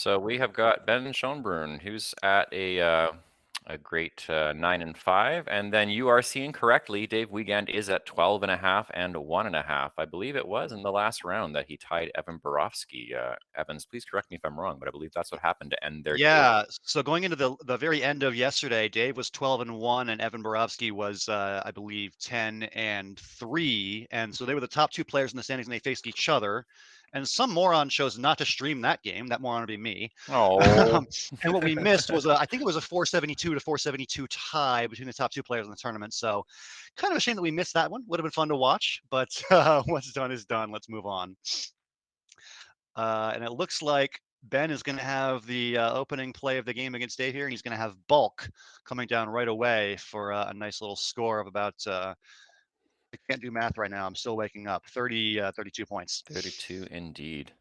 So we have got Ben Schoenbrun, who's at a great 9-5, and then you are seeing correctly. Dave Wiegand is at 12.5 and 1.5. I believe it was in the last round that he tied Evan Borofsky. Evans, please correct me if I'm wrong, but I believe that's what happened to end their day. Yeah, so going into the very end of yesterday, Dave was 12-1, and Evan Borofsky was, I believe, 10-3, and so they were the top two players in the standings, and they faced each other. And some moron chose not to stream that game. That moron would be me. Oh, And what we missed was I think it was a 472 to 472 tie between the top two players in the tournament. So, kind of a shame that we missed that one. Would have been fun to watch, but what's done is done. Let's move on. And it looks like Ben is going to have the opening play of the game against Dave here, and he's going to have Bulk coming down right away for a nice little score of about, I can't do math right now. I'm still waking up, 32 points. 32 indeed.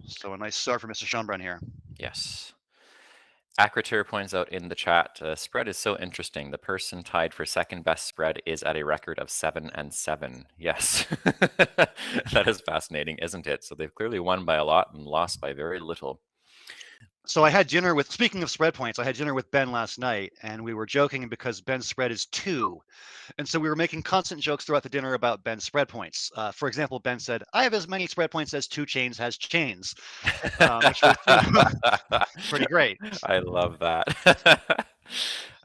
So a nice start for Mr. Schoenbrun here. Yes. Akratir points out in the chat, spread is so interesting. The person tied for second best spread is at a record of 7-7. Yes, that is fascinating, isn't it? So they've clearly won by a lot and lost by very little. So I had dinner with, speaking of spread points, I had dinner with Ben last night, and we were joking because Ben's spread is 2. And so we were making constant jokes throughout the dinner about Ben's spread points. For example, Ben said, I have as many spread points as 2 Chains has chains, which was pretty great. I love that.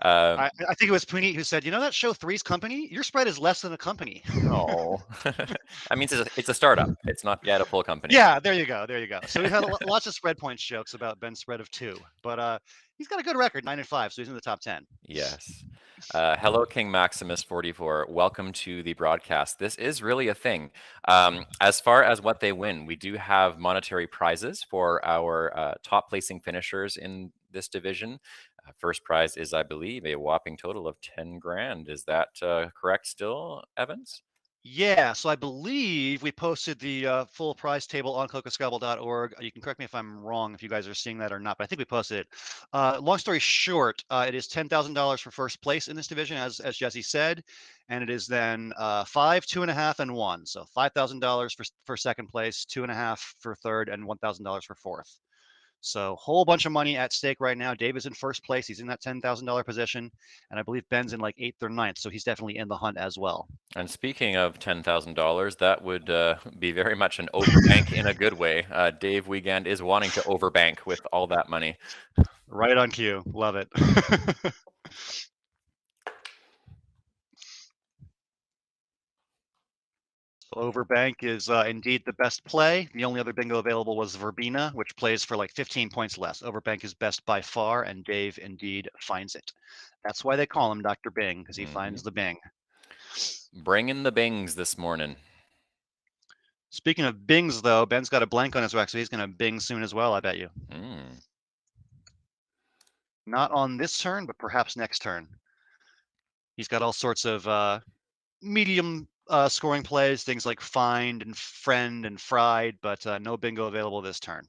I think it was Puneet who said, you know that show Three's Company? Your spread is less than a company. Oh, that means it's a startup. It's not yet a full company. Yeah, there you go. There you go. So we've had lots of spread points jokes about Ben's spread of 2, but he's got a good record, 9-5, so he's in the top 10. Yes. Hello, King Maximus 44. Welcome to the broadcast. This is really a thing. As far as what they win, we do have monetary prizes for our top placing finishers in this division. First prize is, I believe, a whopping total of 10 grand. Is that correct still, Evans? Yeah, so I believe we posted the full prize table on cocoscrabble.org. You can correct me if I'm wrong, if you guys are seeing that or not, but I think we posted it. Long story short, it is $10,000 for first place in this division, as Jesse said, and it is then 5, 2.5, and 1. So $5,000 for second place, 2.5 for third, and $1,000 for fourth. So whole bunch of money at stake right now. Dave is in first place. He's in that $10,000 position. And I believe Ben's in like 8th or 9th. So he's definitely in the hunt as well. And speaking of $10,000, that would be very much an overbank in a good way. Dave Wiegand is wanting to overbank with all that money. Right on cue. Love it. Overbank is indeed the best play. The only other bingo available was Verbena, which plays for like 15 points less. Overbank is best by far, and Dave indeed finds it. That's why they call him Dr. Bing, because he finds the Bing. Bringing the bings this morning. Speaking of bings, though, Ben's got a blank on his rack, so he's going to bing soon as well, I bet you. Not on this turn, but perhaps next turn. He's got all sorts of medium scoring plays, things like Find and Friend and Fried, but no bingo available this turn.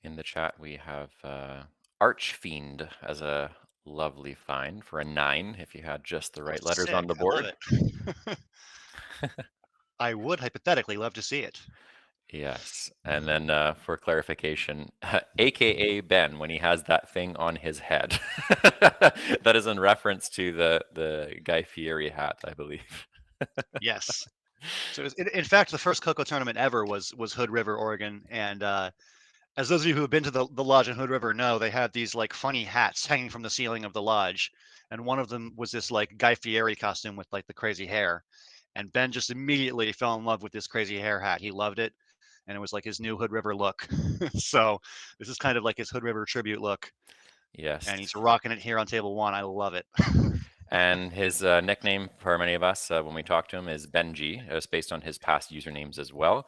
In the chat, we have Archfiend as a lovely find for a 9 if you had just the right letters on the board. I would hypothetically love to see it. Yes. And then for clarification, AKA Ben, when he has that thing on his head. That is in reference to the Guy Fieri hat, I believe. Yes. So in fact, the first Coco tournament ever was Hood River, Oregon. And as those of you who have been to the lodge in Hood River know, they had these like funny hats hanging from the ceiling of the lodge. And one of them was this like Guy Fieri costume with like the crazy hair. And Ben just immediately fell in love with this crazy hair hat. He loved it. And it was like his new Hood River look. So this is kind of like his Hood River tribute look. Yes. And he's rocking it here on table 1. I love it. And his nickname for many of us when we talk to him is Benji. It's based on his past usernames as well.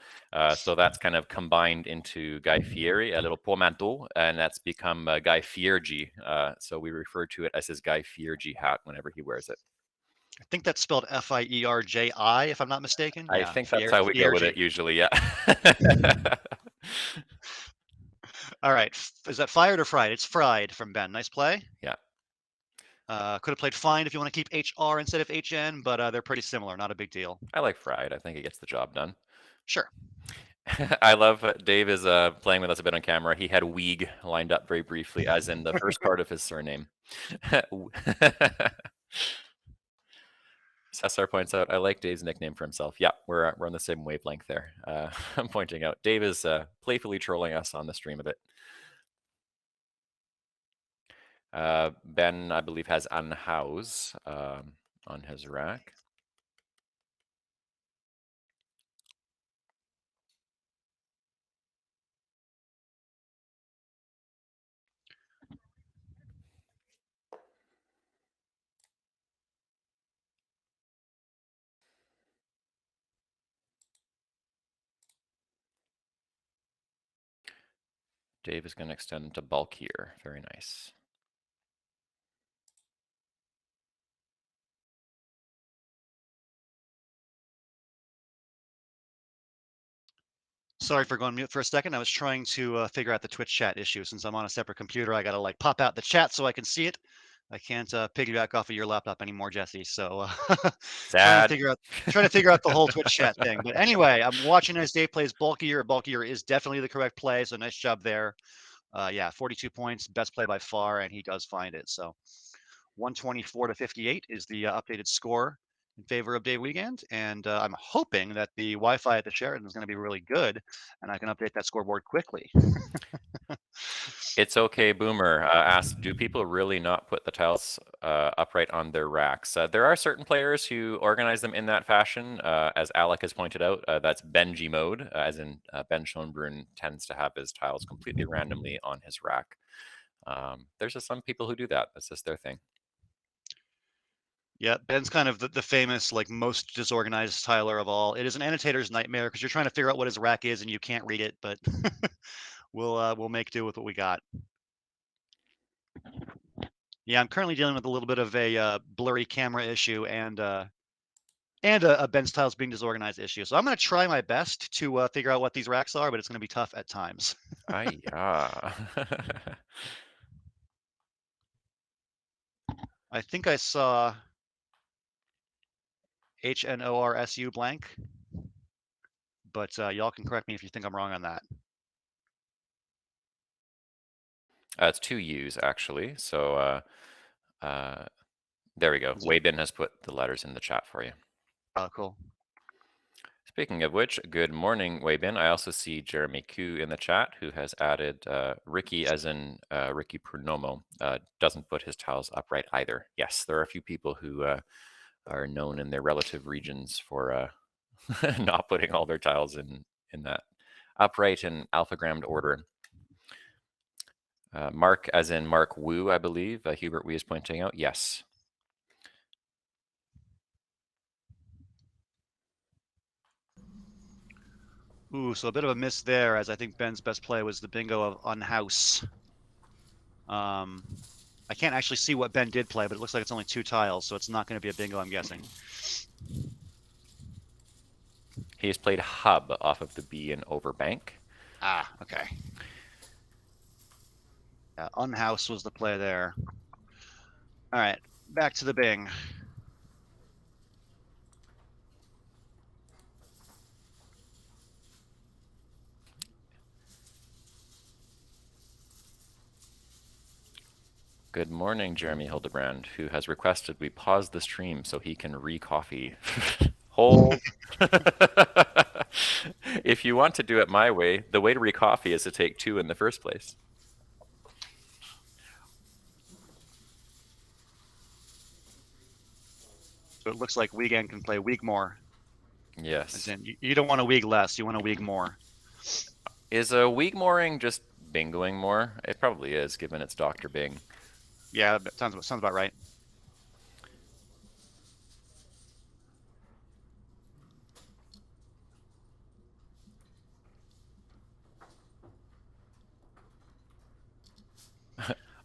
So that's kind of combined into Guy Fieri, a little portmanteau, and that's become Guy Fiergi. So we refer to it as his Guy Fiergi hat whenever he wears it. I think that's spelled Fierji, if I'm not mistaken. I think that's how we go with it usually, yeah. All right. Is that fired or fried? It's fried from Ben. Nice play. Yeah. Could have played Find if you want to keep HR instead of HN, but they're pretty similar. Not a big deal. I like Fried. I think it gets the job done. Sure. I love Dave is playing with us a bit on camera. He had Wieg lined up very briefly, as in the first part of his surname. Cesar points out, I like Dave's nickname for himself. Yeah, we're on the same wavelength there. I'm pointing out Dave is playfully trolling us on the stream a bit. Ben, I believe, has Unhouse on his rack. Dave is going to extend to bulkier. Very nice. Sorry for going mute for a second. I was trying to figure out the Twitch chat issue. Since I'm on a separate computer, I got to like pop out the chat so I can see it. I can't piggyback off of your laptop anymore, Jesse. So Sad. trying to figure out the whole Twitch chat thing. But anyway, I'm watching as Dave plays bulkier. Bulkier is definitely the correct play. So nice job there. Yeah, 42 points, best play by far, and he does find it. So 124 to 58 is the updated score in favor of Dave Wiegand. And I'm hoping that the Wi-Fi at the Sheraton is going to be really good, and I can update that scoreboard quickly. It's okay, Boomer asked, do people really not put the tiles upright on their racks? There are certain players who organize them in that fashion. As Alec has pointed out, that's Benji mode, as in Ben Schoenbrun tends to have his tiles completely randomly on his rack. There's just some people who do that. That's just their thing. Yeah, Ben's kind of the famous, like, most disorganized tiler of all. It is an annotator's nightmare because you're trying to figure out what his rack is and you can't read it, but we'll make do with what we got. Yeah, I'm currently dealing with a little bit of a blurry camera issue and a Ben's tiles being disorganized issue. So I'm going to try my best to figure out what these racks are, but it's going to be tough at times. Yeah. I think I saw HNORSU blank, but y'all can correct me if you think I'm wrong on that. It's 2 U's actually. So there we go. Weibin has put the letters in the chat for you. Oh, cool. Speaking of which, good morning, Weibin. I also see Jeremy Koo in the chat, who has added Ricky, as in Ricky Prunomo, doesn't put his tiles upright either. Yes, there are a few people who are known in their relative regions for not putting all their tiles in that upright and alphagrammed order. Mark, as in Mark Wu, I believe, Hubert Wu is pointing out, yes. Ooh, so a bit of a miss there, as I think Ben's best play was the bingo of Unhouse. I can't actually see what Ben did play, but it looks like it's only 2 tiles, so it's not going to be a bingo, I'm guessing. He's played Hub off of the B in Overbank. Ah, okay. Yeah, Unhouse was the play there. All right, back to the Bing. Good morning, Jeremy Hildebrand, who has requested we pause the stream so he can re-coffee. Hold. If you want to do it my way, the way to re-coffee is to take 2 in the first place. So it looks like Wiegand can play Wieg more. Yes. As in, you don't want to Wieg less, you want to Wieg more. Is a Wieg-mooring just bingoing more? It probably is, given it's Dr. Bing. Yeah, sounds about right.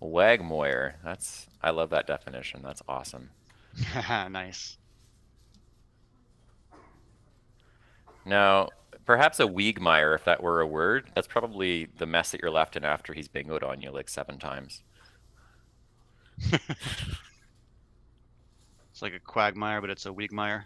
Wagmoyer. I love that definition. That's awesome. Nice. Now, perhaps a Wiegmeyer, if that were a word, that's probably the mess that you're left in after he's bingoed on you like 7 times. It's like a quagmire, but it's a Wiegmeyer.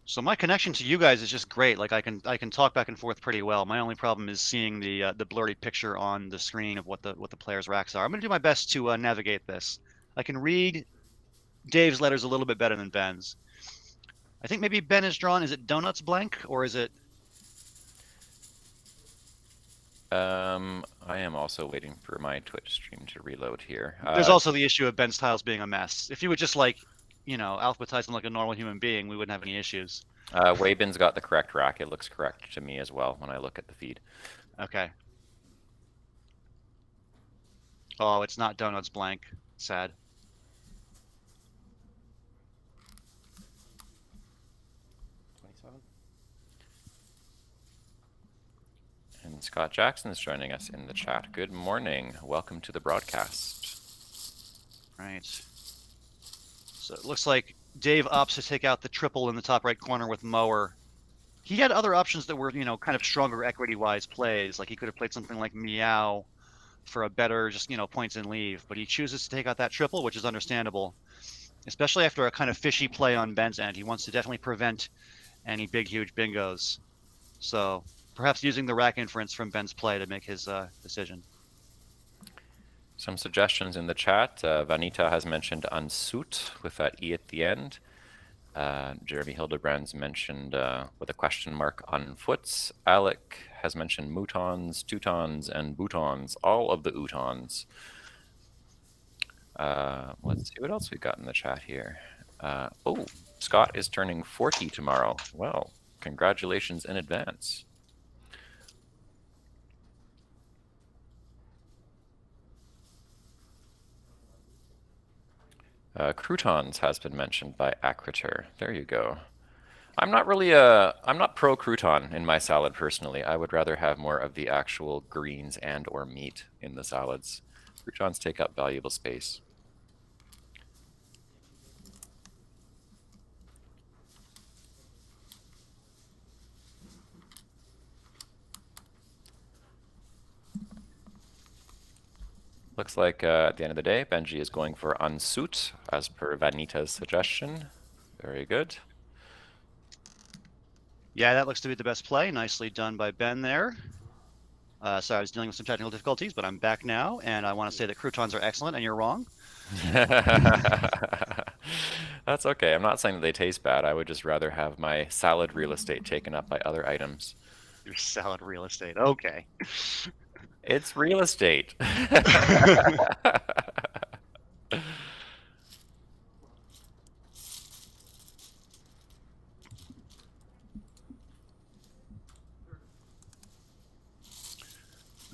So my connection to you guys is just great. Like I can talk back and forth pretty well. My only problem is seeing the blurry picture on the screen of what the players' racks are. I'm gonna do my best to navigate this. I can read Dave's letters a little bit better than Ben's. I think maybe Ben is drawn. Is it donuts blank or is it? I am also waiting for my Twitch stream to reload here. There's also the issue of Ben's tiles being a mess. If you would just like, alphabetize them like a normal human being, we wouldn't have any issues. Weibin's got the correct rack. It looks correct to me as well when I look at the feed. Okay. Oh, it's not donuts blank. Sad. And Scott Jackson is joining us in the chat. Good morning. Welcome to the broadcast. Right. So it looks like Dave opts to take out the triple in the top right corner with Mower. He had other options that were, kind of stronger equity-wise plays. Like he could have played something like Meow for a better just, points and leave. But he chooses to take out that triple, which is understandable. Especially after a kind of fishy play on Ben's end. He wants to definitely prevent any big, huge bingos. So perhaps using the rack inference from Ben's play to make his decision. Some suggestions in the chat. Vanita has mentioned unsuit with that E at the end. Jeremy Hildebrand's mentioned with a question mark on foots. Alec has mentioned moutons, teutons, and boutons, all of the utons. Let's see what else we got in the chat here. Oh, Scott is turning 40 tomorrow. Well, congratulations in advance. Croutons has been mentioned by Acriter. There you go. I'm not pro crouton in my salad personally. I would rather have more of the actual greens and or meat in the salads. Croutons take up valuable space. Looks like at the end of the day, Benji is going for unsuit as per Vanita's suggestion. Very good. Yeah, that looks to be the best play. Nicely done by Ben there. Sorry, I was dealing with some technical difficulties, but I'm back now, and I want to say that croutons are excellent, and you're wrong. That's okay. I'm not saying that they taste bad. I would just rather have my salad real estate taken up by other items. Your salad real estate. Okay. It's real estate. All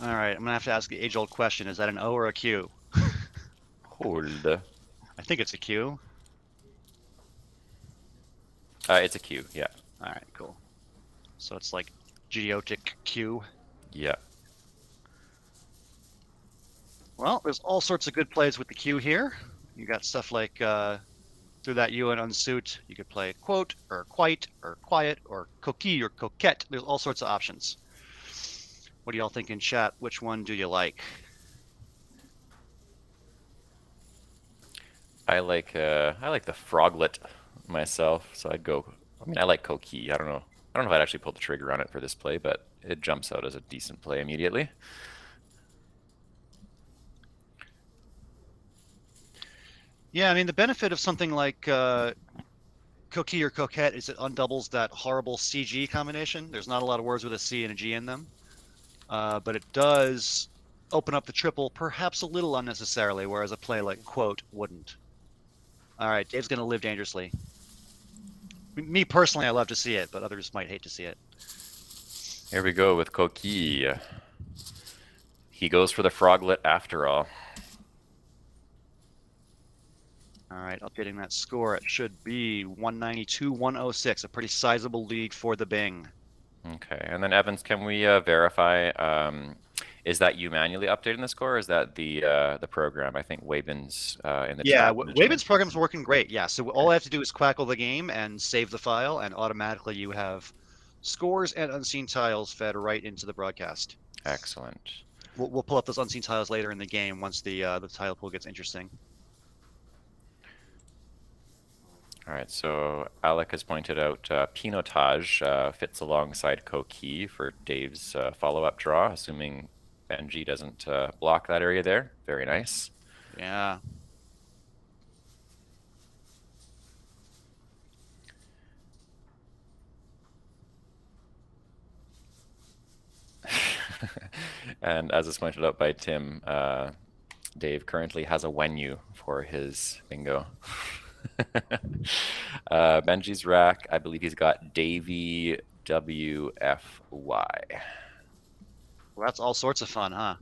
right, I'm gonna have to ask the age-old question: is that an O or a Q? Hold. I think it's a Q. It's a Q. Yeah. All right, cool. So it's like geotic Q. Yeah. Well, there's all sorts of good plays with the Q here. You got stuff like through that U and unsuit, you could play quote or quite or quiet or coquille or coquette. There's all sorts of options. What do y'all think in chat? Which one do you like? I like the froglet myself, so I'd go. I mean, I like coquille. I don't know if I'd actually pull the trigger on it for this play, but it jumps out as a decent play immediately. Yeah, I mean, the benefit of something like coquille or coquette is it undoubles that horrible CG combination. There's not a lot of words with a C and a G in them. But it does open up the triple perhaps a little unnecessarily, whereas a play like quote wouldn't. All right, Dave's going to live dangerously. Me personally, I love to see it, but others might hate to see it. Here we go with coquille. He goes for the froglet after all. All right, updating that score. It should be 192-106, a pretty sizable lead for the Bing. Okay, and then Evans, can we verify? Is that you manually updating the score, or is that the program? I think Weibin's in the yeah, chat. Weibin's program's working great. Yeah, so all I have to do is quackle the game and save the file, and automatically you have scores and unseen tiles fed right into the broadcast. Excellent. We'll pull up those unseen tiles later in the game once the tile pool gets interesting. All right, so Alec has pointed out Pinotage fits alongside Coquille for Dave's follow-up draw, assuming Benji doesn't block that area there. Very nice. Yeah. And as is pointed out by Tim, Dave currently has a Wenyu for his bingo. Benji's rack, I believe he's got Davy WFY. Well, that's all sorts of fun, huh?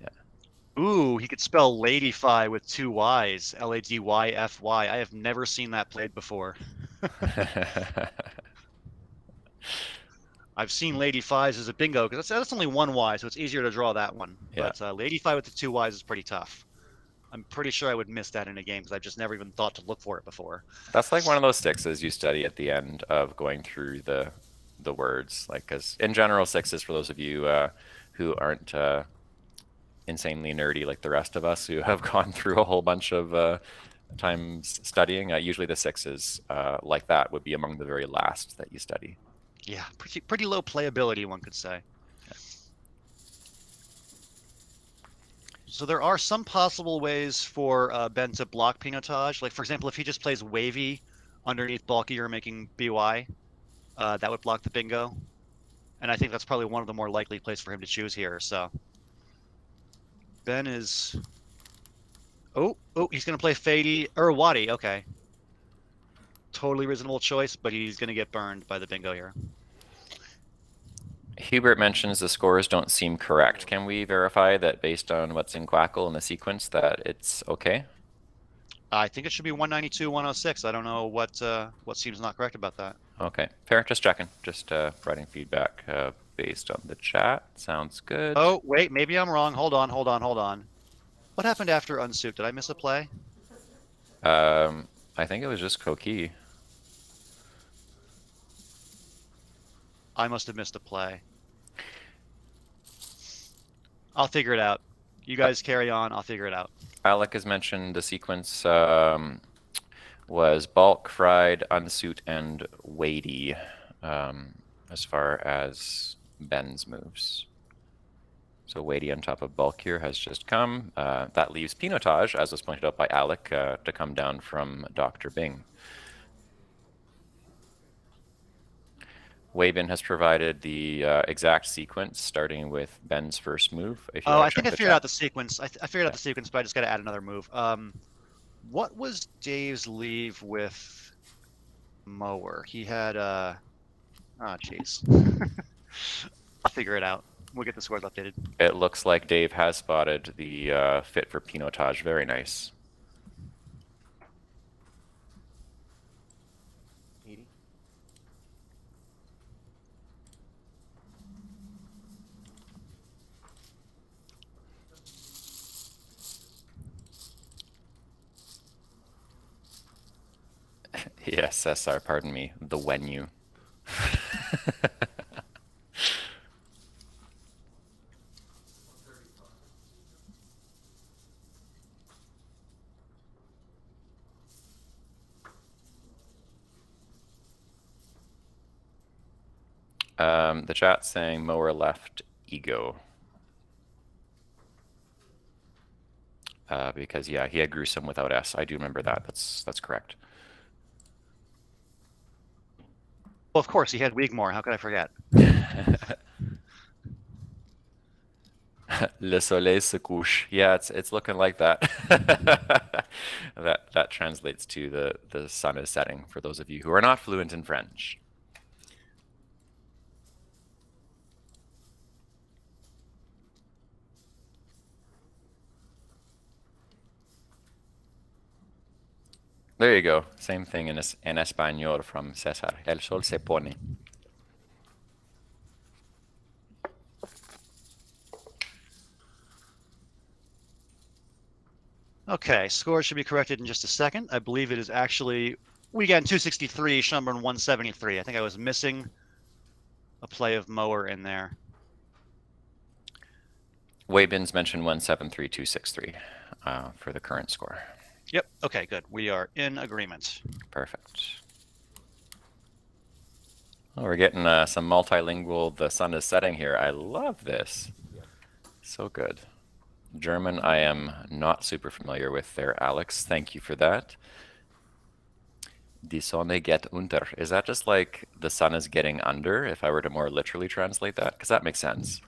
Yeah. Ooh, he could spell Ladyfy with two Y's, Ladyfy. I have never seen that played before. I've seen Ladyfies as a bingo because that's only one Y, so it's easier to draw that one. Yeah. But Ladyfy with the two Y's is pretty tough. I'm pretty sure I would miss that in a game because I've just never even thought to look for it before. That's like one of those sixes you study at the end of going through the words, like, because in general, sixes, for those of you who aren't insanely nerdy like the rest of us who have gone through a whole bunch of times studying, usually the sixes like that would be among the very last that you study. Yeah, pretty low playability, one could say. So there are some possible ways for Ben to block Pinotage. Like, for example, if he just plays Wavy underneath Bulkier making BY, that would block the bingo. And I think that's probably one of the more likely plays for him to choose here. So Ben is... Oh, he's going to play Fady, or Wadi. Okay. Totally reasonable choice, but he's going to get burned by the bingo here. Hubert mentions the scores don't seem correct. Can we verify that based on what's in Quackle and the sequence that it's okay? I think it should be 192, 106. I don't know what seems not correct about that. Okay, fair. Just checking. Just providing feedback based on the chat. Sounds good. Oh, wait, maybe I'm wrong. Hold on. What happened after Unsuit? Did I miss a play? I think it was just Coquille. I must have missed a play. I'll figure it out. You guys carry on. I'll figure it out. Alec has mentioned the sequence was Bulk, Fried, Unsuit, and Weighty as far as Ben's moves. So Weighty on top of Bulk here has just come. That leaves Pinotage, as was pointed out by Alec, to come down from Dr. Bing. Wavin has provided the exact sequence, starting with Ben's first move. If you I think I figured out the sequence. I figured out the sequence, but I just got to add another move. What was Dave's leave with Mower? He had oh, jeez. I'll figure it out. We'll get the scores updated. It looks like Dave has spotted the fit for Pinotage. Very nice. Yes, SR, pardon me, the Wenyu. The chat's saying Mower left Ego. Because, yeah, he had Gruesome without S. I do remember that. That's correct. Well, of course, he had Wigmore. How could I forget? Le soleil se couche. Yeah, it's looking like that. that translates to the sun is setting for those of you who are not fluent in French. There you go. Same thing in español from César. El sol se pone. Okay, scores should be corrected in just a second. I believe it is actually Wiegand 263, Schoenbrun 173. I think I was missing a play of Mower in there. Weibin's mentioned 173263 for the current score. Yep. Okay, good. We are in agreement. Perfect. Oh, we're getting some multilingual, the sun is setting here. I love this. So good. German, I am not super familiar with there, Alex. Thank you for that. Die Sonne geht unter. Is that just like the sun is getting under, if I were to more literally translate that? Because that makes sense.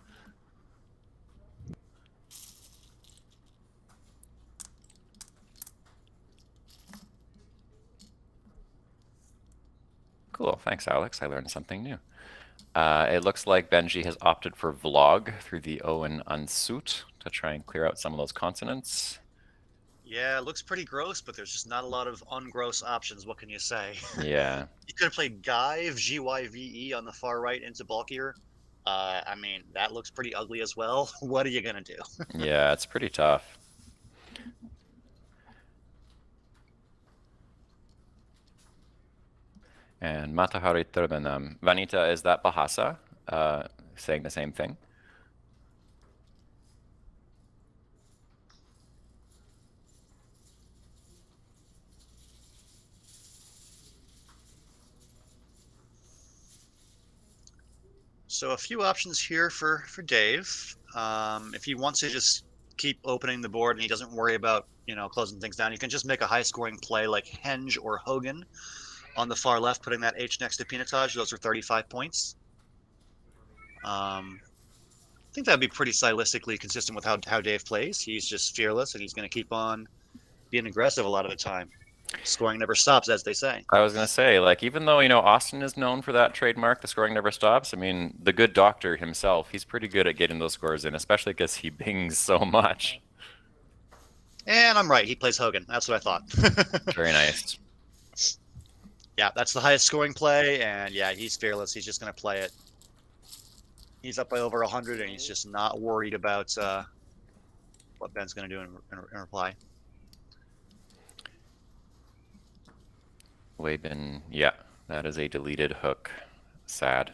Cool. Thanks, Alex. I learned something new. It looks like Benji has opted for vlog through the O and unsut to try and clear out some of those consonants. Yeah, it looks pretty gross, but there's just not a lot of ungross options. What can you say? Yeah. You could have played Gyve, Gyve, on the far right into bulkier. I mean, that looks pretty ugly as well. What are you going to do? Yeah, it's pretty tough. And Matahari Turbanam. Vanita, is that Bahasa? Saying the same thing? So a few options here for Dave. If he wants to just keep opening the board and he doesn't worry about, closing things down, you can just make a high-scoring play like Henge or Hogan on the far left, putting that H next to Pinotage. Those are 35 points. I think that'd be pretty stylistically consistent with how Dave plays. He's just fearless, and he's going to keep on being aggressive a lot of the time. Scoring never stops, as they say. I was going to say, like, even though, Austin is known for that trademark, the scoring never stops, I mean, the good doctor himself, he's pretty good at getting those scores in, especially because he bings so much. And I'm right. He plays Hogan. That's what I thought. Very nice. Yeah, that's the highest scoring play, and yeah, he's fearless. He's just going to play it. He's up by over 100, and he's just not worried about what Ben's going to do in reply. Weibin, yeah, that is a deleted hook. Sad.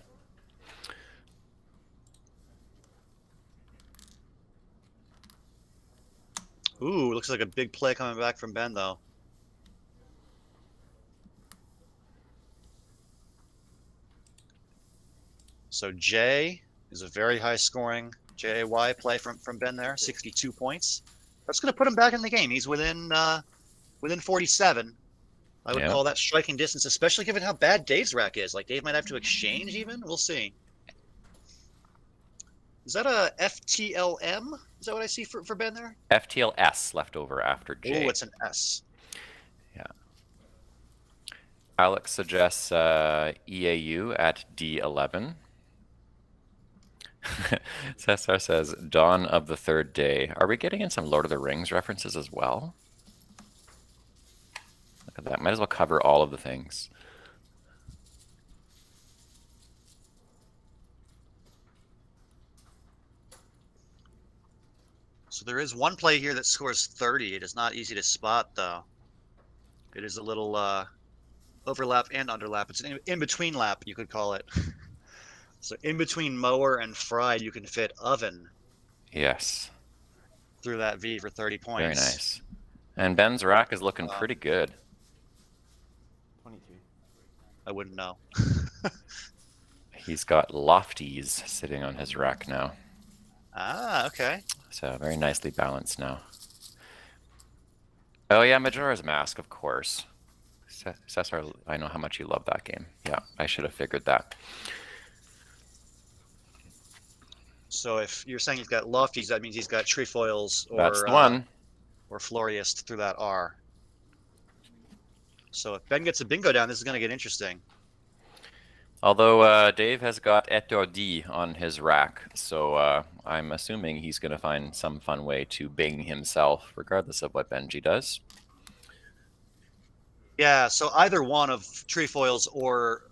Ooh, looks like a big play coming back from Ben, though. So J is a very high scoring JAY play from Ben there, 62 points. That's going to put him back in the game. He's within 47. I would call that striking distance, especially given how bad Dave's rack is. Like, Dave might have to exchange even. We'll see. Is that a FTLM? Is that what I see for Ben there? FTLS left over after J. Oh, it's an S. Yeah. Alex suggests EAU at D11. Cesar says, Dawn of the Third Day. Are we getting in some Lord of the Rings references as well? Look at that. Might as well cover all of the things. So there is one play here that scores 30. It is not easy to spot, though. It is a little overlap and underlap. It's an in-between lap, you could call it. So in between mower and fried, you can fit oven. Yes. Through that V for 30 points. Very nice. And Ben's rack is looking pretty good. 22. I wouldn't know. He's got lofties sitting on his rack now. Ah, okay. So very nicely balanced now. Oh yeah, Majora's Mask, of course. Cesar, I know how much you love that game. Yeah, I should have figured that. So if you're saying he's got lofties, that means he's got trefoils or That's the one. Or floriist through that R. So if Ben gets a bingo down, this is going to get interesting. Although Dave has got étourdi on his rack, so I'm assuming he's going to find some fun way to bing himself, regardless of what Benji does. Yeah, so either one of trefoils or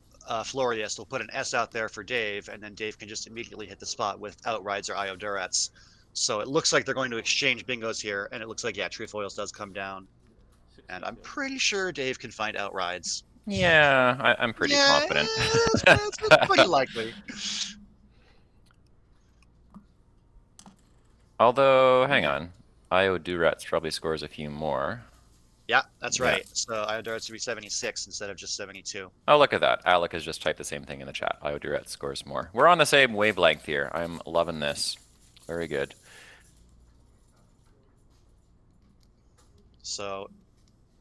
floriist will put an S out there for Dave, and then Dave can just immediately hit the spot with outrides or IO Durats. So it looks like they're going to exchange bingos here, and it looks like, yeah, trefoils does come down. And I'm pretty sure Dave can find outrides. Yeah, I'm pretty confident. It's pretty likely. Although, hang on. Io Duretz probably scores a few more. Yeah, that's Yeah. right. So Ioduretz would be 76 instead of just 72. Oh, look at that. Alec has just typed the same thing in the chat. Io Duretz scores more. We're on the same wavelength here. I'm loving this. Very good. So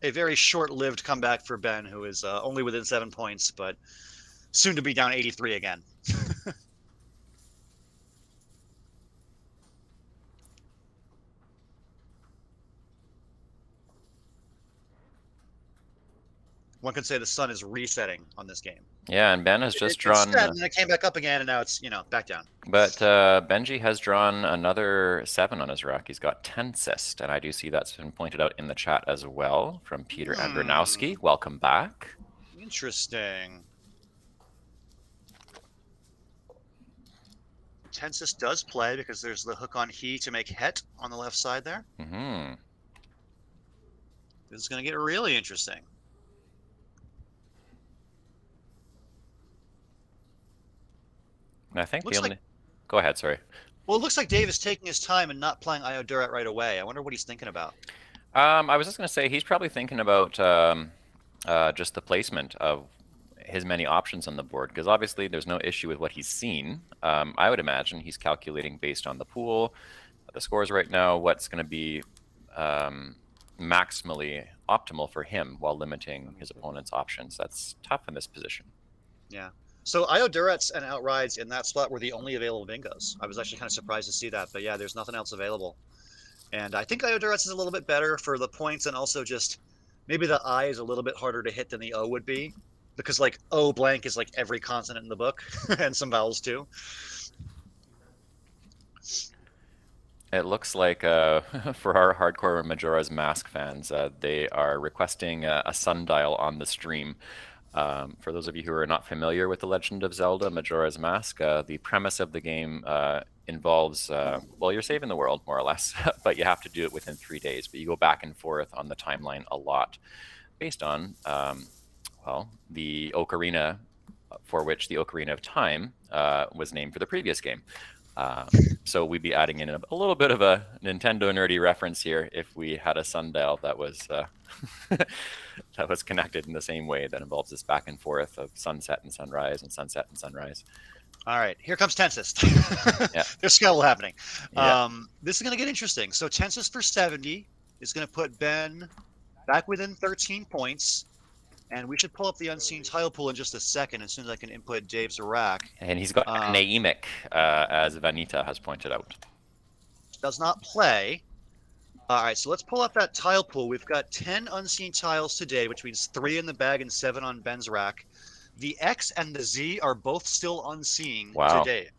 a very short-lived comeback for Ben, who is only within 7 points, but soon to be down 83 again. One could say the sun is resetting on this game. Yeah, and Ben has just drawn. It's set, and then it came back up again, and now it's back down. But Benji has drawn another 7 on his rack. He's got Tensist, and I do see that's been pointed out in the chat as well from Peter Andronowski. Welcome back. Interesting. Tensist does play because there's the hook on he to make het on the left side there. Mm-hmm. This is going to get really interesting. And I think Looks the only. Go ahead, sorry. Well, it looks like Dave is taking his time and not playing Ioduret right away. I wonder what he's thinking about. I was just going to say he's probably thinking about just the placement of his many options on the board, because obviously there's no issue with what he's seen. I would imagine he's calculating based on the pool, the scores right now, what's going to be maximally optimal for him while limiting his opponent's options. That's tough in this position. Yeah. So Ioduretz and Outrides in that slot were the only available bingos. I was actually kind of surprised to see that, but yeah, there's nothing else available. And I think Ioduretz is a little bit better for the points, and also just maybe the I is a little bit harder to hit than the O would be, because like O blank is like every consonant in the book and some vowels too. It looks like for our hardcore Majora's Mask fans, they are requesting a sundial on the stream. For those of you who are not familiar with The Legend of Zelda Majora's Mask, the premise of the game involves, well, you're saving the world, more or less, but you have to do it within 3 days. But you go back and forth on the timeline a lot based on, well, the Ocarina, for which the Ocarina of Time was named for the previous game. So we'd be adding in a little bit of a Nintendo nerdy reference here if we had a sundial that was that was connected in the same way, that involves this back and forth of sunset and sunrise and sunset and sunrise. All right, here comes Tensist. Yeah. There's Scrabble happening. Yeah. This is going to get interesting. So Tensist for 70 is going to put Ben back within 13 points. And we should pull up the unseen tile pool in just a second as soon as I can input Dave's rack. And he's got anemic, as Vanita has pointed out. Does not play. All right, so let's pull up that tile pool. We've got 10 unseen tiles today, which means 3 in the bag and 7 on Ben's rack. The X and the Z are both still unseen to Dave.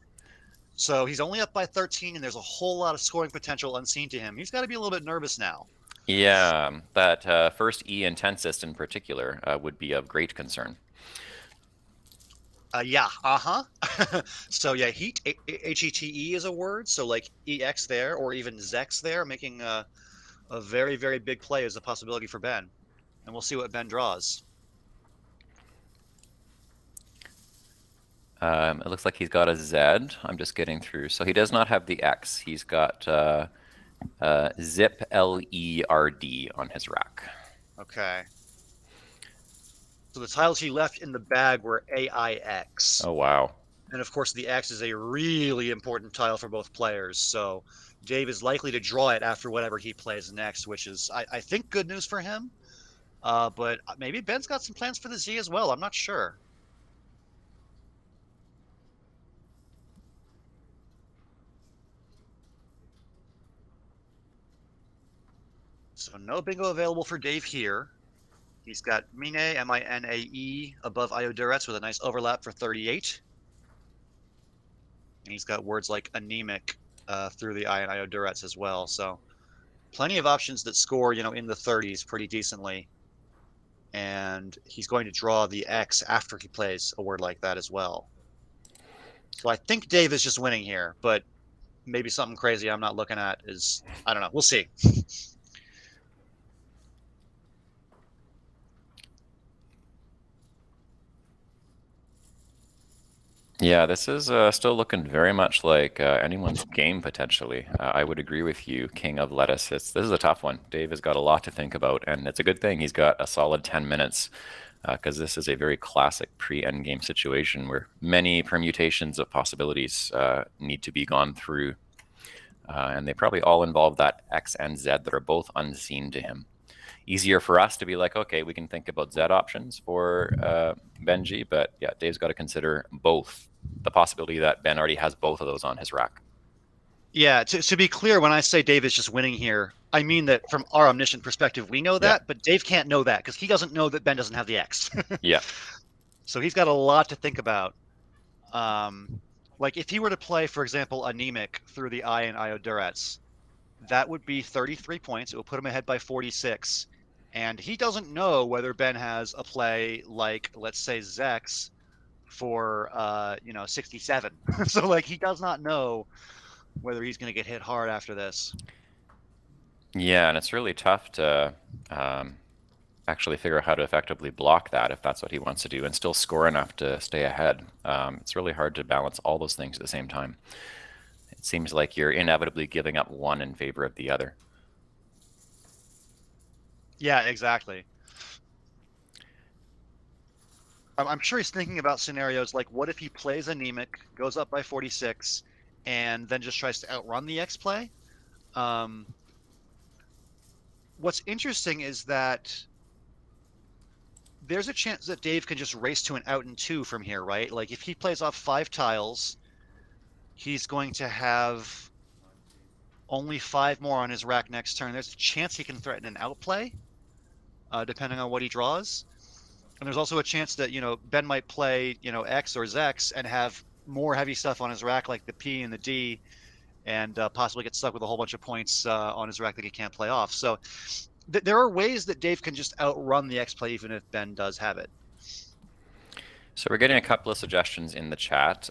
So he's only up by 13, and there's a whole lot of scoring potential unseen to him. He's got to be a little bit nervous now. Yeah, that first E in Tensist in particular would be of great concern. Yeah, So yeah, heat, H-E-T-E is a word, so like EX there, or even Zex there, making a very, very big play is a possibility for Ben. And we'll see what Ben draws. It looks like he's got a Z. I'm just getting through. So he does not have the X. He's got Zip L-E-R-D on his rack. Okay. So the tiles he left in the bag were A-I-X. Oh, wow. And of course, the X is a really important tile for both players. So Dave is likely to draw it after whatever he plays next, which is, I think, good news for him. But maybe Ben's got some plans for the Z as well. I'm not sure. So no bingo available for Dave here. He's got Mine, M-I-N-A-E, above Ioduretz with a nice overlap for 38. And he's got words like anemic through the I in Ioduretz as well. So plenty of options that score, in the 30s pretty decently. And he's going to draw the X after he plays a word like that as well. So I think Dave is just winning here, but maybe something crazy I'm not looking at is, I don't know. We'll see. Yeah, this is still looking very much like anyone's game potentially. I would agree with you, King of Lettuce. This is a tough one. Dave has got a lot to think about, and it's a good thing he's got a solid 10 minutes because this is a very classic pre-endgame situation where many permutations of possibilities need to be gone through, and they probably all involve that X and Z that are both unseen to him. Easier for us to be like, okay, we can think about Z options for Benji, but yeah, Dave's got to consider both. The possibility that Ben already has both of those on his rack. Yeah, to be clear, when I say Dave is just winning here, I mean that from our omniscient perspective, we know that, but Dave can't know that because he doesn't know that Ben doesn't have the X. Yeah. So he's got a lot to think about. Like if he were to play, for example, Anemic through the I and Iodurets, that would be 33 points. It would put him ahead by 46. And he doesn't know whether Ben has a play like, let's say, Zex for 67. So like he does not know whether he's going to get hit hard after this. Yeah, and it's really tough to actually figure out how to effectively block that if that's what he wants to do and still score enough to stay ahead. It's really hard to balance all those things at the same time. It seems like you're inevitably giving up one in favor of the other. Yeah, exactly. I'm sure he's thinking about scenarios like, what if he plays Anemic, goes up by 46, and then just tries to outrun the X play? What's interesting is that there's a chance that Dave can just race to an out and two from here, right? Like if he plays off 5 tiles, he's going to have only 5 more on his rack next turn. There's a chance he can threaten an outplay, depending on what he draws. And there's also a chance that, Ben might play, X or Zex and have more heavy stuff on his rack like the P and the D, and possibly get stuck with a whole bunch of points on his rack that he can't play off. So there are ways that Dave can just outrun the X play even if Ben does have it. So we're getting a couple of suggestions in the chat.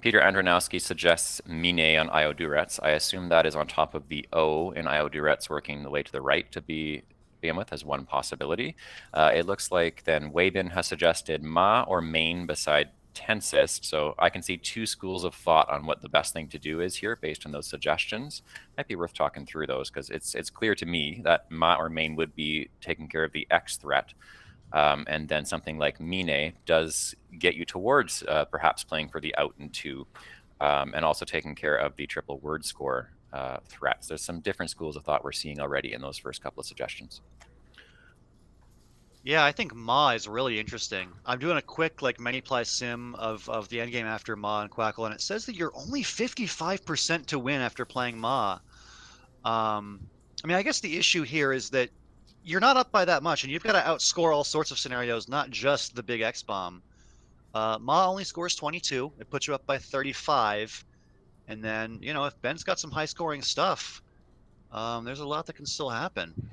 Peter Andronowski suggests Mine on Iodurets. I assume that is on top of the O in Iodurets working the way to the right to begin with as one possibility. It looks like then Weibin has suggested Ma or Main beside Tensist. So I can see 2 schools of thought on what the best thing to do is here based on those suggestions. Might be worth talking through those because it's clear to me that Ma or Main would be taking care of the X threat. And then something like Mine does get you towards perhaps playing for the out and 2 and also taking care of the triple word score threats. There's some different schools of thought we're seeing already in those first couple of suggestions. Yeah, I think Ma is really interesting. I'm doing a quick many ply sim of the endgame after Ma and Quackle, and it says that you're only 55% to win after playing Ma. I mean, I guess the issue here is that you're not up by that much, and you've got to outscore all sorts of scenarios, not just the big X bomb. Ma only scores 22. It puts you up by 35. And then, if Ben's got some high scoring stuff, there's a lot that can still happen.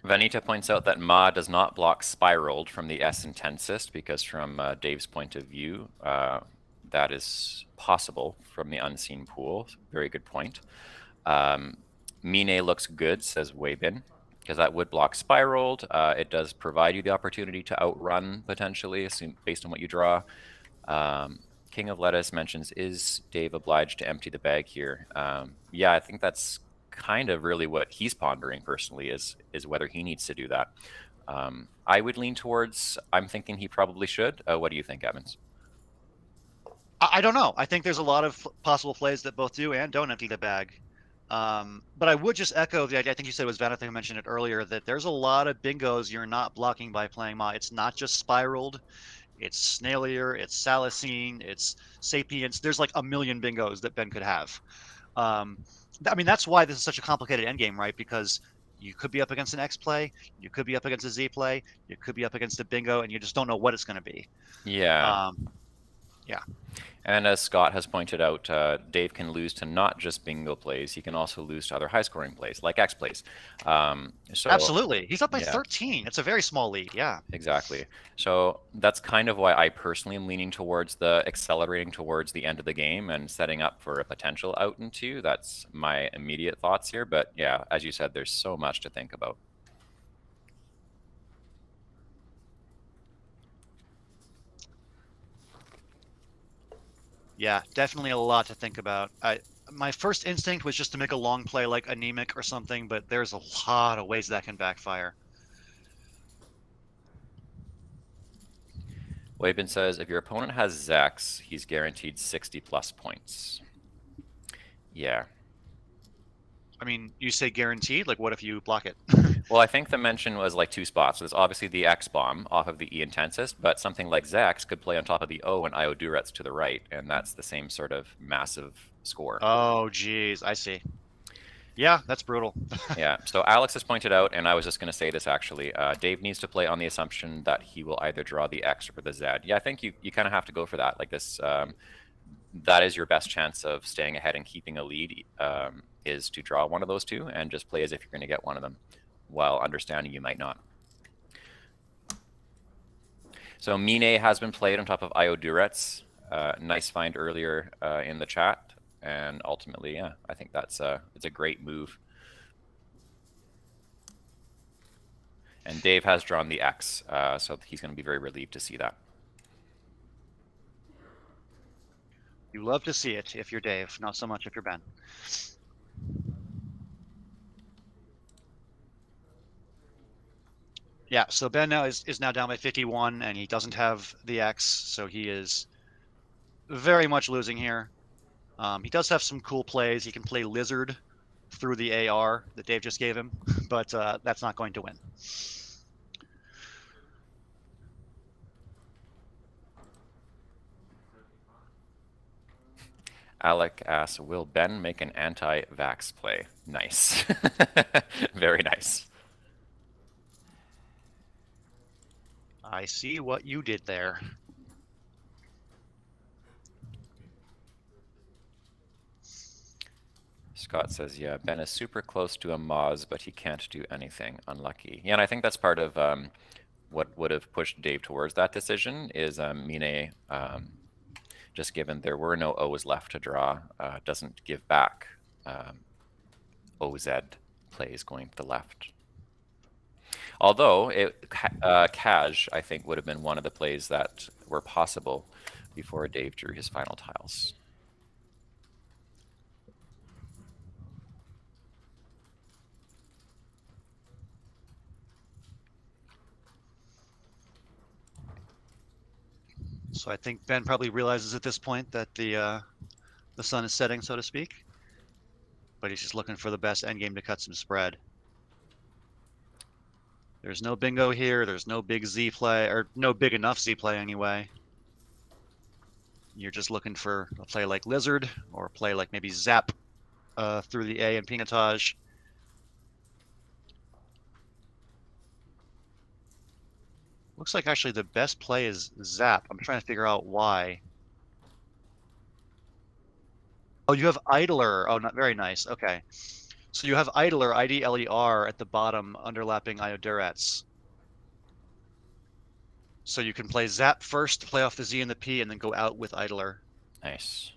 Vanita points out that Ma does not block Spiraled from the S Intensist because from Dave's point of view, that is possible from the unseen pool. Very good point. Mine looks good, says Weibin, because that would block Spiraled. It does provide you the opportunity to outrun potentially, based on what you draw. King of Lettuce mentions, is Dave obliged to empty the bag here? Yeah, I think that's kind of really what he's pondering personally is whether he needs to do that. I would lean towards, I'm thinking he probably should. What do you think, Evans? I don't know. I think there's a lot of possible plays that both do and don't empty the bag. But I would just echo the idea, I think you said it was Van, I think I mentioned it earlier, that there's a lot of bingos you're not blocking by playing Ma. It's not just Spiraled. It's Snailier, it's Salicine, it's Sapience. There's like a million bingos that Ben could have. I mean, that's why this is such a complicated endgame, right? Because you could be up against an X play, you could be up against a Z play, you could be up against a bingo, and you just don't know what it's going to be. Yeah. Yeah. And as Scott has pointed out, Dave can lose to not just bingo plays. He can also lose to other high-scoring plays, like X plays. So absolutely. He's up by 13. It's a very small lead. Yeah. Exactly. So that's kind of why I personally am leaning towards the accelerating towards the end of the game and setting up for a potential out and 2. That's my immediate thoughts here. But yeah, as you said, there's so much to think about. Yeah, definitely a lot to think about. My first instinct was just to make a long play like anemic or something, but there's a lot of ways that can backfire. Wabin says, if your opponent has Zax, he's guaranteed 60 plus points. Yeah. I mean, you say guaranteed, like what if you block it? Well, I think the mention was like 2 spots. So there's obviously the X bomb off of the E intensist, but something like Zax could play on top of the O and Io Duretz to the right, and that's the same sort of massive score. Oh, geez, I see. Yeah, that's brutal. Yeah, so Alex has pointed out, and I was just going to say this actually, Dave needs to play on the assumption that he will either draw the X or the Z. Yeah, I think you kind of have to go for that. Like this, that is your best chance of staying ahead and keeping a lead, is to draw one of those two and just play as if you're going to get one of them, while understanding you might not. So Mine has been played on top of Io Duretz. Nice find earlier in the chat, and ultimately, yeah, I think it's a great move. And Dave has drawn the X, so he's going to be very relieved to see that. You love to see it if you're Dave, not so much if you're Ben. Yeah, so Ben now is now down by 51, and he doesn't have the X, so he is very much losing here. He does have some cool plays. He can play Lizard through the AR that Dave just gave him, but that's not going to win. Alec asks, will Ben make an anti-vax play? Nice. Very nice. I see what you did there. Scott says, yeah, Ben is super close to a Moz, but he can't do anything. Unlucky. Yeah, and I think that's part of what would have pushed Dave towards that decision is Mine, just given there were no O's left to draw, doesn't give back OZ plays going to the left. Although Kaj, I think, would have been one of the plays that were possible before Dave drew his final tiles. So I think Ben probably realizes at this point that the sun is setting, so to speak. But he's just looking for the best endgame to cut some spread. There's no bingo here. There's no big Z play, or no big enough Z play anyway. You're just looking for a play like Lizard, or a play like maybe Zap through the A and Pinotage. Looks like actually the best play is Zap. I'm trying to figure out why. Oh, you have Idler. Oh, not very nice. Okay. So you have Idler, IDLER, at the bottom, underlapping Io Duretz. So you can play Zap first to play off the Z and the P, and then go out with Idler. Nice.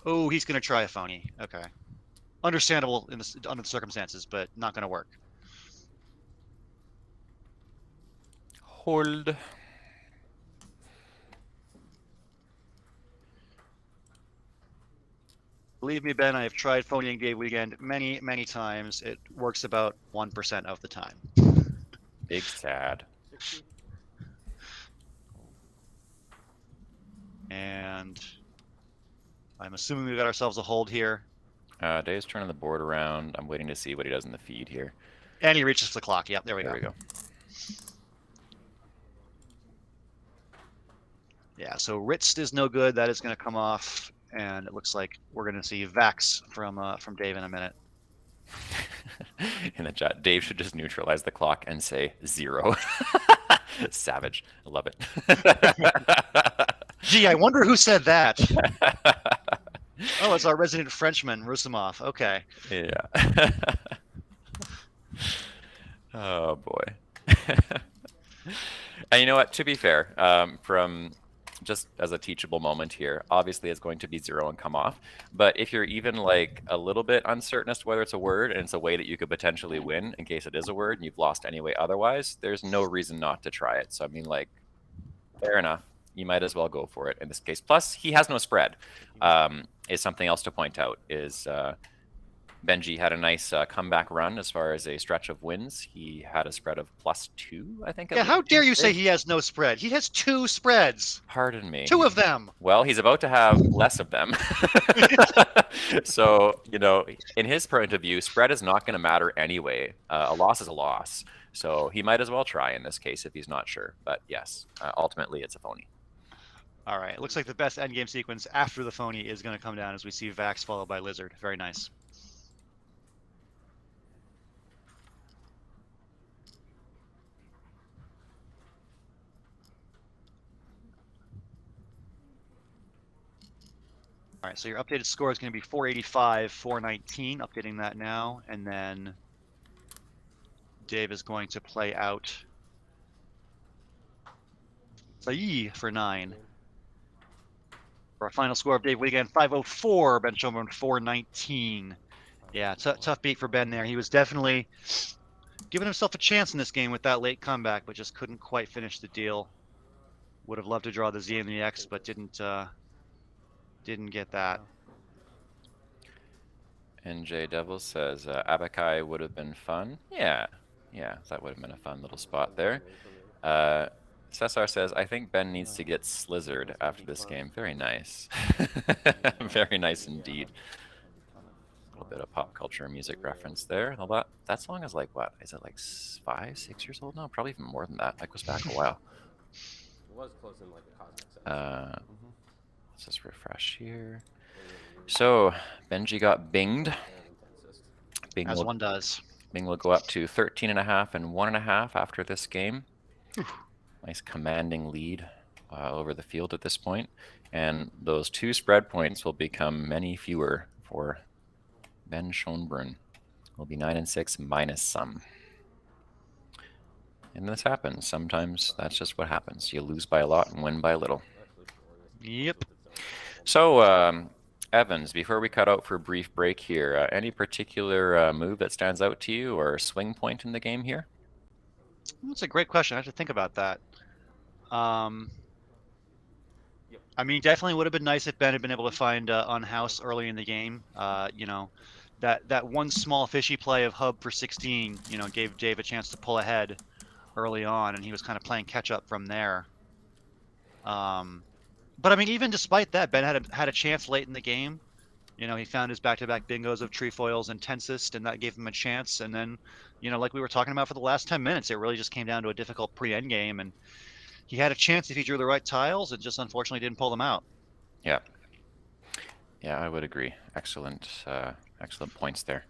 Oh, he's going to try a phony. Okay. Understandable under the circumstances, but not going to work. Hold. Believe me, Ben, I have tried phoning Dave Wiegand many, many times. It works about 1% of the time. Big sad. And I'm assuming we got ourselves a hold here. Dave's turning the board around. I'm waiting to see what he does in the feed here. And he reaches the clock. Yep, there we go. Yeah, so Ritz is no good. That is going to come off, and it looks like we're going to see Vax from Dave in a minute. In the chat, Dave should just neutralize the clock and say 0. Savage. I love it. Gee, I wonder who said that. Oh, it's our resident Frenchman, Rusimov. Okay. Yeah. Oh, boy. And you know what? To be fair, from just as a teachable moment here, obviously it's going to be 0 and come off. But if you're even like a little bit uncertain as to whether it's a word and it's a way that you could potentially win in case it is a word and you've lost anyway otherwise, there's no reason not to try it. So I mean, like, fair enough. you might as well go for it in this case. Plus, he has no spread. Is something else to point out is Benji had a nice comeback run as far as a stretch of wins. He had a spread of +2, I think. Yeah, how dare you say he has no spread? He has 2 spreads. Pardon me. 2 of them. Well, he's about to have less of them. So, in his point of view, spread is not going to matter anyway. A loss is a loss. So he might as well try in this case if he's not sure. But yes, ultimately it's a phony. All right. It looks like the best endgame sequence after the phony is going to come down as we see Vax followed by Lizard. Very nice. All right, so your updated score is going to be 485, 419. Updating that now, and then Dave is going to play out Sai for 9. For our final score of Dave Wiegand, 504. Ben Schoenbrun, 419. Yeah, tough beat for Ben there. He was definitely giving himself a chance in this game with that late comeback, but just couldn't quite finish the deal. Would have loved to draw the Z and the X, but didn't get that. NJ Devil says Abakai would have been fun. Yeah, that would have been a fun little spot there. Cesar says, I think Ben needs to get slizzard after this game. Very nice. Very nice indeed. A little bit of pop culture music reference there. That song is like, what? Is it like 5, 6 years old now? Probably even more than that. That goes back a while. It was close in like a cosmic sense. Let's just refresh here. So Benji got binged. Bing As one does. Bing will go up to 13.5 and 1.5 after this game. Nice commanding lead over the field at this point. And those 2 spread points will become many fewer for Ben Schoenbrun. Will be 9 and 6 minus some. And this happens. Sometimes that's just what happens. You lose by a lot and win by a little. Yep. So, Evans, before we cut out for a brief break here, any particular move that stands out to you or swing point in the game here? That's a great question. I have to think about that. I mean, definitely would have been nice if Ben had been able to find Unhouse early in the game. That one small fishy play of Hub for 16, gave Dave a chance to pull ahead early on, and he was kind of playing catch up from there. But I mean, even despite that, Ben had a chance late in the game. He found his back-to-back bingos of Trefoils and Tensist, and that gave him a chance. And then, like we were talking about for the last 10 minutes, it really just came down to a difficult pre-end game, and he had a chance if he drew the right tiles, and just unfortunately didn't pull them out. Yeah, I would agree. Excellent points there.